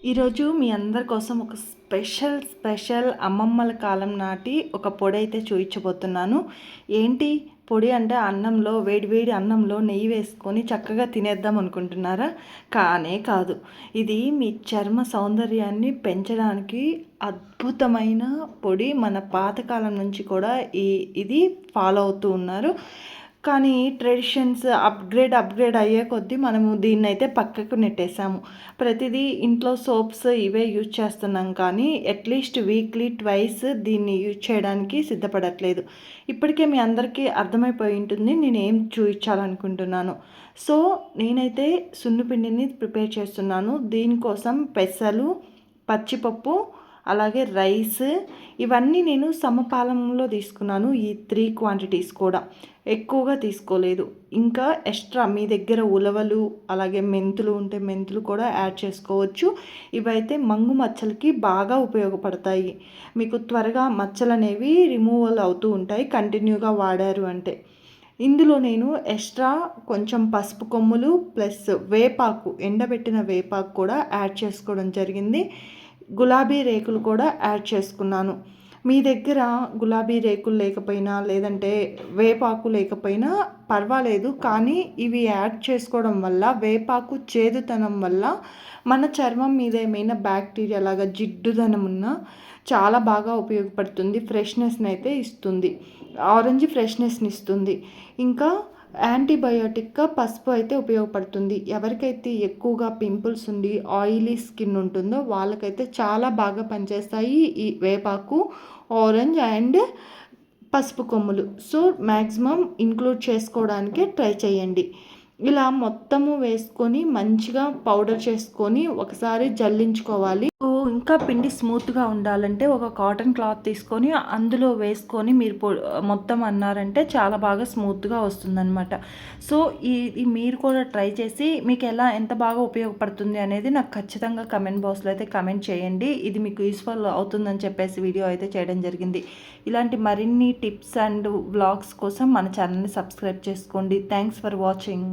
ఈరోజు మీ అందరి కోసం ఒక స్పెషల్ అమ్మమ్మల కాలం నాటి ఒక పొడి అయితే చూపించబోతున్నాను. ఏంటి పొడి అంటే అన్నంలో వేడివేడి అన్నంలో నెయ్యి వేసుకొని చక్కగా తినేద్దాం అనుకుంటున్నారా? కానే కాదు. ఇది మీ చర్మ సౌందర్యాన్ని పెంచడానికి అద్భుతమైన పొడి. మన పాతకాలం నుంచి కూడా ఇది ఫాలో అవుతూ ఉన్నారు. కానీ ట్రెడిషన్స్ అప్గ్రేడ్ అయ్యే కొద్దీ మనము దీన్నైతే పక్కకు నెట్టేసాము. ప్రతిదీ ఇంట్లో సోప్స్ ఇవే యూజ్ చేస్తున్నాం, కానీ అట్లీస్ట్ వీక్లీ ట్వైస్ దీన్ని యూజ్ చేయడానికి సిద్ధపడట్లేదు. ఇప్పటికే మీ అందరికీ అర్థమైపోయి ఉంటుంది నేను ఏం చూపించాలనుకుంటున్నాను. సో నేనైతే సున్నిపిండిని ప్రిపేర్ చేస్తున్నాను. దీనికోసం పెసలు, పచ్చిపప్పు, అలాగే రైస్ ఇవన్నీ నేను సమపాలంలో తీసుకున్నాను. ఈ 3 క్వాంటిటీస్ కూడా ఎక్కువగా తీసుకోలేదు. ఇంకా ఎక్స్ట్రా మీ దగ్గర ఉలవలు అలాగే మెంతులు ఉంటే మెంతులు కూడా యాడ్ చేసుకోవచ్చు. ఇవైతే మంగు మచ్చలకి బాగా ఉపయోగపడతాయి. మీకు త్వరగా మచ్చలు అనేవి రిమూవల్ అవుతూ ఉంటాయి కంటిన్యూగా వాడారు అంటే. ఇందులో నేను ఎక్స్ట్రా కొంచెం పసుపు కొమ్ములు ప్లస్ వేపాకు, ఎండబెట్టిన వేపాకు కూడా యాడ్ చేసుకోవడం జరిగింది. గులాబీ రేకులు కూడా యాడ్ చేసుకున్నాను. మీ దగ్గర గులాబీ రేకులు లేకపోయినా లేదంటే వేపాకు లేకపోయినా పర్వాలేదు, కానీ ఇవి యాడ్ చేసుకోవడం వల్ల వేపాకు చేదుతనం వల్ల మన చర్మం మీద ఏమైనా బ్యాక్టీరియా లాగా జిడ్డుదనం ఉన్నా చాలా బాగా ఉపయోగపడుతుంది. ఫ్రెష్నెస్ని అయితే ఇస్తుంది, ఆరెంజ్ ఫ్రెష్నెస్ని ఇస్తుంది. ఇంకా యాంటీబయోటిక్గా పసుపు అయితే ఉపయోగపడుతుంది. ఎవరికైతే ఎక్కువగా పింపుల్స్ ఉండి ఆయిలీ స్కిన్ ఉంటుందో వాళ్ళకైతే చాలా బాగా పనిచేస్తాయి ఈ వేపాకు, ఆరెంజ్ అండ్ పసుపు కొమ్ములు. సో మ్యాక్సిమం ఇంక్లూడ్ చేసుకోవడానికి ట్రై చేయండి. ఇలా మొత్తము వేసుకొని మంచిగా పౌడర్ చేసుకొని ఒకసారి జల్లించుకోవాలి. ఇంకా పిండి స్మూత్గా ఉండాలంటే ఒక కాటన్ క్లాత్ తీసుకొని అందులో వేసుకొని మీరు మొత్తం అన్నారంటే చాలా బాగా స్మూత్గా వస్తుందన్నమాట. సో ఇది మీరు కూడా ట్రై చేసి మీకు ఎంత బాగా ఉపయోగపడుతుంది అనేది నాకు ఖచ్చితంగా కమెంట్ బాక్స్లో అయితే కమెంట్ చేయండి. ఇది మీకు యూస్ఫుల్ అవుతుందని చెప్పేసి వీడియో అయితే చేయడం జరిగింది. ఇలాంటి మరిన్ని టిప్స్ అండ్ వ్లాగ్స్ కోసం మన ఛానల్ని సబ్స్క్రైబ్ చేసుకోండి. Thanks for watching.